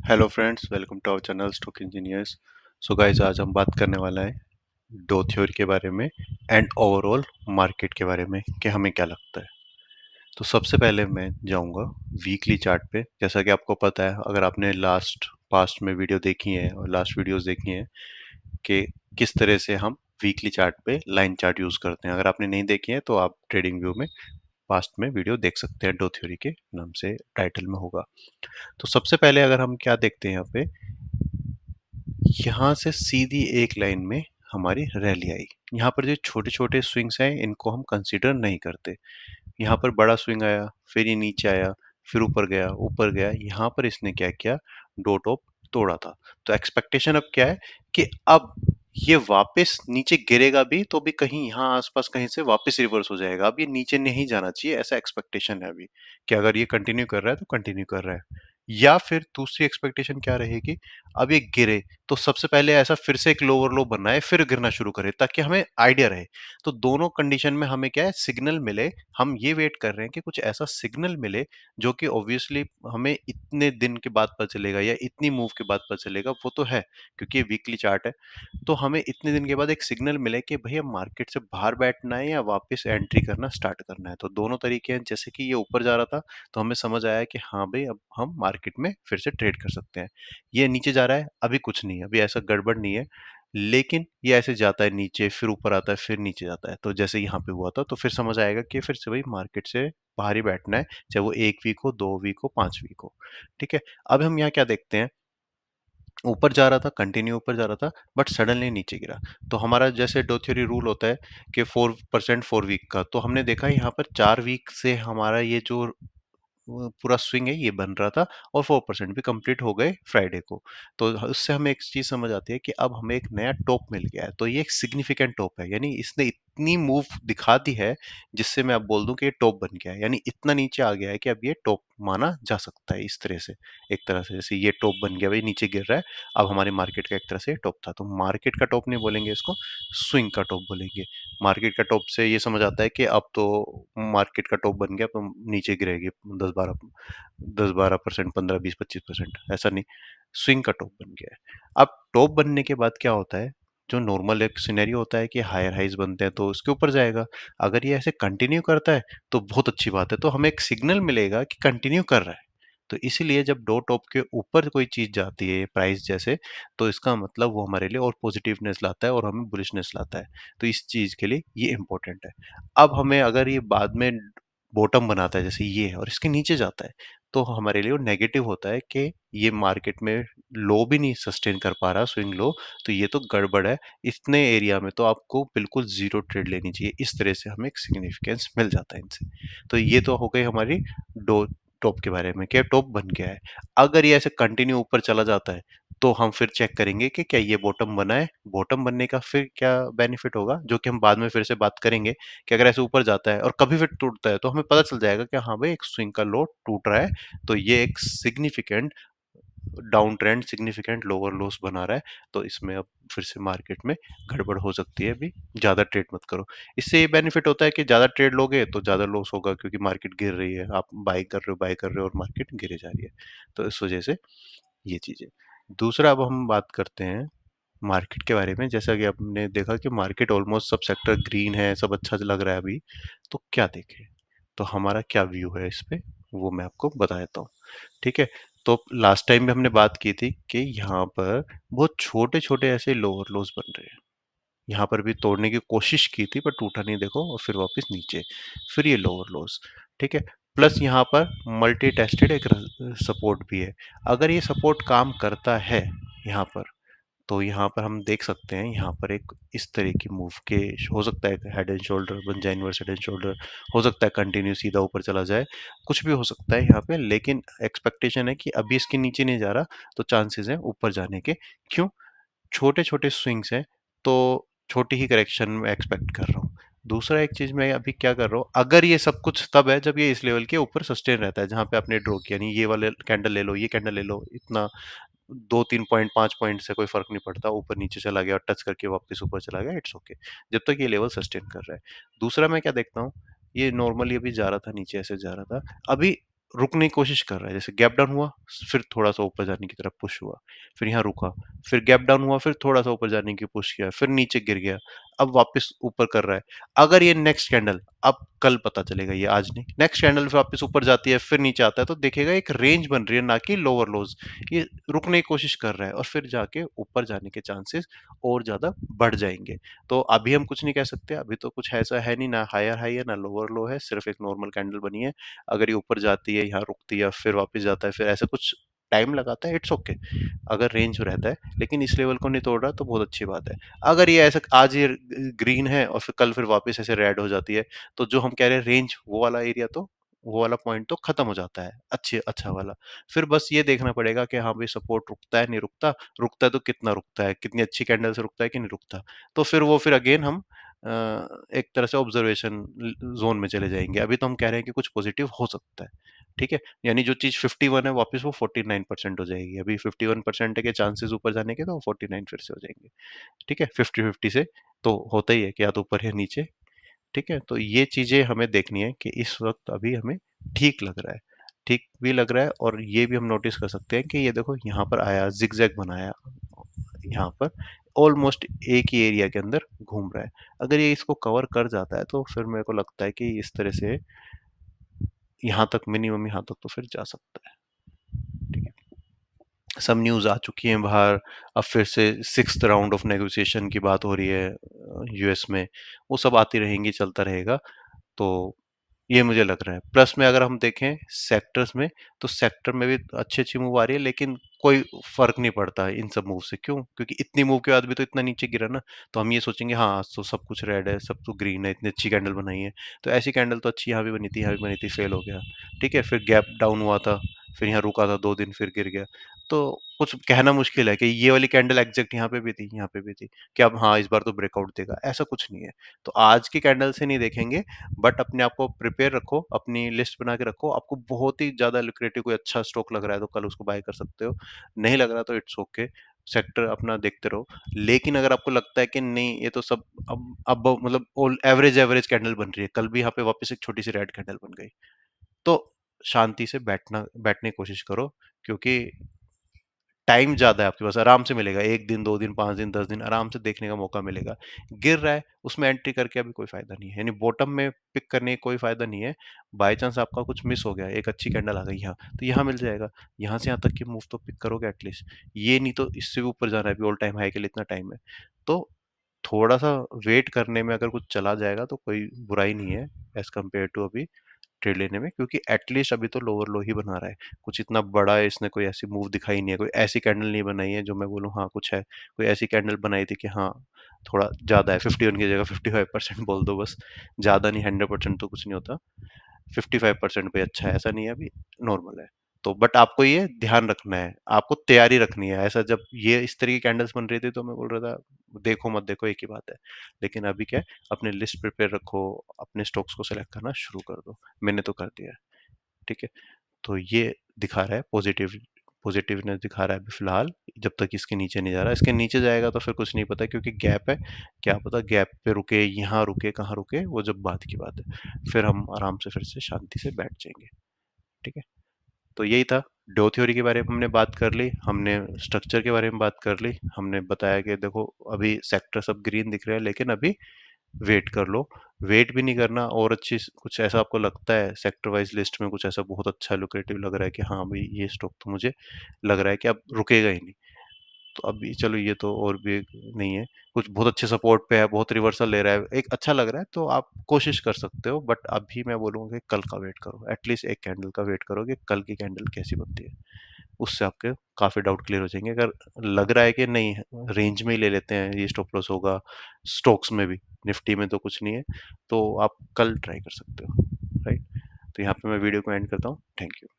Hello friends, welcome to our channel stock engineers. So guys, आज हम बात करने वाला है डो थ्योरी के बारे में एंड ओवरऑल मार्केट के बारे में कि हमें क्या लगता है। तो सबसे पहले मैं जाऊंगा वीकली चार्ट पे। जैसा कि आपको पता है, अगर आपने पास्ट में वीडियो देखी है और लास्ट वीडियोस देखी हैं कि किस तरह से हम वीकली चार्ट पे लाइन चार्ट यूज करते हैं। अगर आपने नहीं देखी है तो आप ट्रेडिंग व्यू में पास्ट में वीडियो देख सकते हैं, डो थ्योरी के नाम से टाइटल में होगा। तो सबसे पहले अगर हम क्या देखते हैं यहाँ पे, यहाँ से सीधी एक लाइन में हमारी रैली आई। यहाँ पर जो छोटे छोटे स्विंग्स हैं इनको हम कंसीडर नहीं करते। यहाँ पर बड़ा स्विंग आया, फिर ये नीचे आया, फिर ऊपर गया, यहाँ पर इसने क्या किया, डो टॉप तोड़ा था। तो एक्सपेक्टेशन अब क्या है कि अब ये वापस नीचे गिरेगा भी तो भी कहीं यहाँ आसपास कहीं से वापस रिवर्स हो जाएगा। अब ये नीचे नहीं जाना चाहिए, ऐसा एक्सपेक्टेशन है अभी कि अगर ये कंटिन्यू कर रहा है तो कंटिन्यू कर रहा है। या फिर दूसरी एक्सपेक्टेशन क्या रहेगी, अब ये गिरे तो सबसे पहले ऐसा फिर से एक लोअर लो बनाए फिर गिरना शुरू करे, ताकि हमें आइडिया रहे। तो दोनों कंडीशन में हमें क्या है, सिग्नल मिले। हम ये वेट कर रहे हैं कि कुछ ऐसा सिग्नल मिले जो कि ऑब्वियसली हमें इतने दिन के बाद पता चलेगा या इतनी मूव के बाद पता चलेगा, वो तो है क्योंकि ये वीकली चार्ट है। तो हमें इतने दिन के बाद एक सिग्नल मिले कि भैया मार्केट से बाहर बैठना है या वापस एंट्री करना स्टार्ट करना है। तो दोनों तरीके हैं। जैसे कि ये ऊपर जा रहा था तो हमें समझ आया कि हाँ भाई, अब हम मार्केट में फिर से ट्रेड कर सकते हैं। ये नीचे जा रहा है, अभी कुछ नहीं है, अभी ऐसा गड़बड़ नहीं है। लेकिन ये ऐसे जाता है नीचे, फिर ऊपर आता है, फिर नीचे जाता है। तो जैसे यहाँ पे हुआ था तो फिर समझ आएगा कि फिर से भाई मार्केट से बाहर ही बैठना है, चाहे वो 1 वीक हो, 2 वीक हो, 5 वीक हो। ठीक है। अब हम यहाँ क्या देखते हैं, ऊपर जा रहा था, कंटिन्यू ऊपर जा रहा था, बट सडनली नीचे गिरा। तो हमारा जैसे डो थ्योरी रूल होता है कि 4% 4 वीक का, तो हमने देखा यहाँ पर 4 वीक से हमारा ये जो पूरा स्विंग है ये बन रहा था और 4% भी कंप्लीट हो गए फ्राइडे को। तो उससे हमें एक चीज समझ आती है कि अब हमें एक नया टॉप मिल गया है। तो ये एक सिग्निफिकेंट टॉप है, यानी इसने इतनी मूव दिखा दी है जिससे मैं अब बोल दूं कि ये टॉप बन गया है, यानी इतना नीचे आ गया है कि अब ये टॉप माना जा सकता है। इस तरह से, एक तरह से जैसे ये टॉप बन गया, भाई नीचे गिर रहा है, अब हमारे मार्केट का एक तरह से टॉप था। तो मार्केट का टॉप नहीं बोलेंगे इसको, स्विंग का टॉप बोलेंगे। मार्केट का टॉप से ये समझ आता है कि अब तो मार्केट का टॉप बन गया, तो नीचे गिरेगी 10-12%, 15-20-25%, ऐसा नहीं, स्विंग का टॉप बन गया है। अब टॉप बनने के बाद क्या होता है, जो नॉर्मल एक सिनेरियो होता है कि हायर हाइज बनते हैं तो उसके ऊपर जाएगा। अगर ये ऐसे कंटिन्यू करता है तो बहुत अच्छी बात है, तो हमें एक सिग्नल मिलेगा कि कंटिन्यू कर रहा है। तो इसीलिए जब डो टॉप के ऊपर कोई चीज जाती है प्राइस जैसे, तो इसका मतलब वो हमारे लिए और पॉजिटिवनेस लाता है और हमें बुलिशनेस लाता है। तो इस चीज के लिए ये इंपॉर्टेंट है। अब हमें अगर ये बाद में बॉटम बनाता है जैसे ये और इसके नीचे जाता है, तो हमारे लिए वो नेगेटिव होता है कि ये मार्केट में लो भी नहीं सस्टेन कर पा रहा, स्विंग लो, तो ये तो गड़बड़ है। इतने एरिया में तो आपको बिल्कुल जीरो ट्रेड लेनी चाहिए। इस तरह से हमें एक सिग्निफिकेंस मिल जाता है इनसे। तो ये तो हो गई हमारी डो टॉप के बारे में, क्या टॉप बन गया है। अगर ये ऐसे कंटिन्यू ऊपर चला जाता है तो हम फिर चेक करेंगे कि क्या ये बॉटम बना है। बॉटम बनने का फिर क्या बेनिफिट होगा, जो कि हम बाद में फिर से बात करेंगे, कि अगर ऐसे ऊपर जाता है और कभी फिर टूटता है तो हमें पता चल जाएगा कि हाँ भाई, एक स्विंग का लो टूट रहा है। तो ये एक significant down trend, significant lower loss बना रहा है। तो इसमें अब फिर से मार्केट में गड़बड़ हो सकती है। अभी ज्यादा ट्रेड मत करो। इससे ये बेनिफिट होता है कि ज्यादा ट्रेड लोगे तो ज्यादा लॉस होगा, क्योंकि मार्केट गिर रही है, आप बाई कर रहे हो और मार्केट गिरे जा रही है। तो इस वजह से ये चीजें। दूसरा, अब हम बात करते हैं मार्केट के बारे में। जैसा कि आपने देखा कि मार्केट ऑलमोस्ट सब सेक्टर ग्रीन है, सब अच्छा लग रहा है अभी। तो क्या देखें, तो हमारा क्या व्यू है इस पे, वो मैं आपको बता देता हूँ। ठीक है। तो लास्ट टाइम भी हमने बात की थी कि यहाँ पर बहुत छोटे छोटे ऐसे लोअर लोज बन रहे हैं। यहाँ पर भी तोड़ने की कोशिश की थी पर टूटा नहीं, देखो, और फिर वापस नीचे, फिर ये लोअर लोज। ठीक है। प्लस यहाँ पर मल्टी टेस्टेड एक सपोर्ट भी है। अगर ये सपोर्ट काम करता है यहाँ पर, तो यहाँ पर हम देख सकते हैं, यहाँ पर एक इस तरह की मूव के हो सकता है हेड एंड शोल्डर बन जाए, इनवर्स हेड एंड शोल्डर हो सकता है, कंटिन्यू सीधा ऊपर चला जाए, कुछ भी हो सकता है यहाँ पे। लेकिन एक्सपेक्टेशन है कि अभी इसके नीचे नहीं जा रहा, तो चांसेस हैं ऊपर जाने के। क्यों? छोटे छोटे स्विंग्स हैं, तो छोटी ही करेक्शन में एक्सपेक्ट कर रहा हूँ। दूसरा एक चीज मैं अभी क्या कर रहा हूँ, अगर ये सब कुछ तब है जब ये इस लेवल के ऊपर सस्टेन रहता है जहां पे आपने ड्रॉ किया, नहीं ये वाले कैंडल ले लो, ये कैंडल ले लो, इतना 2-3 पॉइंट 5 पॉइंट से कोई फर्क नहीं पड़ता, ऊपर नीचे चला गया और टच करके वापस ऊपर चला गया, इट्स ओके, जब तक ये लेवल सस्टेन कर रहा है। दूसरा मैं क्या देखता हूँ, ये नॉर्मली अभी जा रहा था नीचे, ऐसे जा रहा था, अभी रुकने की कोशिश कर रहा है, जैसे गैप डाउन हुआ, फिर थोड़ा सा ऊपर जाने की तरफ पुश हुआ, फिर यहाँ रुका, फिर गैप डाउन हुआ, फिर थोड़ा सा ऊपर जाने की पुश किया, फिर नीचे गिर गया, अब वापस ऊपर कर रहा है। अगर ये नेक्स्ट कैंडल, अब कल पता चलेगा, ये आज नहीं, नेक्स्ट कैंडल फिर वापस ऊपर जाती है, फिर नीचे आता है, तो देखेगा एक रेंज बन रही है, ना कि लोअर लोज। ये रुकने की कोशिश कर रहा है और फिर जाके ऊपर जाने के चांसेस और ज्यादा बढ़ जाएंगे। तो अभी हम कुछ नहीं कह सकते, अभी तो कुछ ऐसा है नहीं, ना हायर हाई है ना लोअर लो है, सिर्फ एक नॉर्मल कैंडल बनी है। अगर ये ऊपर जाती है, यहाँ रुकती है, फिर वापस जाता है, फिर ऐसा कुछ टाइम लगाता है, इट्स ओके। अगर रेंज रहता है, लेकिन इस लेवल को नहीं तोड़ रहा तो बहुत अच्छी बात है। अगर ये ऐसा आज ये ग्रीन है और फिर कल फिर वापस ऐसे रेड हो जाती है, तो जो हम कह रहे हैं रेंज, वो वाला एरिया तो, वो वाला पॉइंट तो खत्म हो जाता है, अच्छे अच्छा वाला। फिर बस ये देखना पड़ेगा कि हाँ भाई सपोर्ट रुकता है नहीं रुकता, रुकता है तो कितना रुकता है, कितनी अच्छी कैंडल से रुकता है कि नहीं रुकता। तो फिर वो फिर अगेन हम अ, एक तरह से ऑब्जर्वेशन जोन में चले जाएंगे। अभी तो हम कह रहे हैं कि कुछ पॉजिटिव हो सकता है, ठीक है। यानी जो चीज 51 है वापस वो 49% हो जाएगी। अभी 51% के चांसेस ऊपर जाने के, तो 49 फिर से हो जाएंगे, ठीक है। 50-50 से तो होता ही है कि या तो ऊपर या नीचे, ठीक है। तो ये चीजें हमें देखनी है कि इस वक्त अभी हमें ठीक लग रहा है, ठीक भी लग रहा है। और ये भी हम नोटिस कर सकते हैं कि ये देखो यहाँ पर आया, जिगजैग बनाया, यहाँ पर ऑलमोस्ट एक ही एरिया के अंदर घूम रहा है। अगर ये इसको कवर कर जाता है तो फिर मेरे को लगता है कि इस तरह से यहाँ तक, मिनिमम यहाँ तक तो फिर जा सकता है, ठीक है। सब न्यूज़ आ चुकी हैं बाहर, अब फिर से सिक्स्थ राउंड ऑफ नेगोशिएशन की बात हो रही है यूएस में, वो सब आती रहेंगी, चलता रहेगा। तो ये मुझे लग रहा है। प्लस में अगर हम देखें सेक्टर्स में, तो सेक्टर में भी अच्छी अच्छी मूव आ रही है, लेकिन कोई फर्क नहीं पड़ता इन सब मूव से। क्यों? क्योंकि इतनी मूव के बाद भी तो इतना नीचे गिरा ना। तो हम ये सोचेंगे हाँ आज तो सब कुछ रेड है, सब तो ग्रीन है, इतनी अच्छी कैंडल बनाई है, तो ऐसी कैंडल तो अच्छी यहाँ भी बनी थी, यहाँ भी बनी थी, फेल हो गया, ठीक है। फिर गैप डाउन हुआ था, फिर यहाँ रुका था 2 दिन, फिर गिर गया। तो कुछ कहना मुश्किल है कि ये वाली कैंडल एग्जैक्ट यहाँ पे भी थी, यहाँ पे भी थी, कि अब हाँ इस बार तो ब्रेकआउट देगा, ऐसा कुछ नहीं है। तो आज की कैंडल से नहीं देखेंगे, बट अपने आप को प्रिपेयर रखो, अपनी लिस्ट बना के रखो। आपको बहुत ही ज्यादा लिक्विडिटी, कोई अच्छा स्टॉक लग रहा है तो कल उसको बाय कर सकते हो, नहीं लग रहा तो इट्स ओके, सेक्टर अपना देखते रहो। लेकिन अगर आपको लगता है कि नहीं ये तो सब अब मतलब एवरेज एवरेज कैंडल बन रही है, कल भी यहाँ पे वापस एक छोटी सी रेड कैंडल बन गई, तो शांति से बैठने की कोशिश करो। क्योंकि टाइम ज्यादा है आपके पास, आराम से मिलेगा, 1 दिन 2 दिन 5 दिन 10 दिन आराम से देखने का मौका मिलेगा। गिर रहा है उसमें एंट्री करके अभी कोई फायदा नहीं है, यानी बॉटम में पिक करने का कोई फायदा नहीं है। बाय चांस आपका कुछ मिस हो गया, एक अच्छी कैंडल आ गई यहाँ, तो यहाँ मिल जाएगा, यहाँ से यहाँ तक की मूव तो पिक करोगे एटलीस्ट। ये नहीं तो इससे भी ऊपर जाना है, अभी ऑल टाइम हाई के लिए इतना टाइम है। तो थोड़ा सा वेट करने में अगर कुछ चला जाएगा तो कोई बुराई नहीं है, एज कम्पेयर टू अभी ट्रेड लेने में। क्योंकि एटलीस्ट अभी तो लोअर लो ही बना रहा है, कुछ इतना बड़ा है, इसने कोई ऐसी मूव दिखाई नहीं है, कोई ऐसी कैंडल नहीं बनाई है जो मैं बोलूँ हाँ कुछ है। कोई ऐसी कैंडल बनाई थी कि हाँ थोड़ा ज्यादा है, 51 की जगह 55% बोल दो बस, ज्यादा नहीं, 100% तो कुछ नहीं होता, 55% पे अच्छा है, ऐसा नहीं है अभी, नॉर्मल है। तो बट आपको ये ध्यान रखना है, आपको तैयारी रखनी है। ऐसा जब ये इस तरह की कैंडल्स बन रही थी तो मैं बोल रहा था देखो मत देखो एक ही बात है। लेकिन अभी क्या है, अपने लिस्ट प्रिपेयर रखो, अपने स्टॉक्स को सेलेक्ट करना शुरू कर दो। मैंने तो कर दिया है, ठीक है। तो ये दिखा रहा है पॉजिटिवनेस दिखा रहा है अभी फिलहाल, जब तक इसके नीचे नहीं जा रहा। इसके नीचे जाएगा तो फिर कुछ नहीं पता, क्योंकि गैप है, क्या पता गैप पे रुके, यहाँ रुके, कहाँ रुके, वो जब बात की बात है, फिर हम आराम से फिर से शांति से बैठ जाएंगे, ठीक है। तो यही था, डो थ्योरी के बारे में हमने बात कर ली, हमने स्ट्रक्चर के बारे में बात कर ली, हमने बताया कि देखो अभी सेक्टर सब ग्रीन दिख रहे हैं, लेकिन अभी वेट कर लो। वेट भी नहीं करना, और अच्छी कुछ ऐसा आपको लगता है सेक्टर वाइज लिस्ट में कुछ ऐसा बहुत अच्छा लुक्रेटिव लग रहा है कि हाँ भाई ये स्टॉक तो मुझे लग रहा है कि अब रुकेगा ही नहीं, तो अभी चलो ये तो और भी नहीं है, कुछ बहुत अच्छे सपोर्ट पे है, बहुत रिवर्सल ले रहा है, एक अच्छा लग रहा है, तो आप कोशिश कर सकते हो। बट अभी मैं बोलूँगा कि कल का वेट करो, एटलीस्ट एक कैंडल का वेट करो कि कल की कैंडल कैसी बनती है। उससे आपके काफी डाउट क्लियर हो जाएंगे। अगर लग रहा है कि नहीं रेंज में ही ले लेते हैं, ये स्टॉप लॉस होगा, स्टॉक्स में भी, निफ्टी में तो कुछ नहीं है, तो आप कल ट्राई कर सकते हो, राइट। तो यहाँ पे मैं वीडियो को एंड करता हूँ, थैंक यू।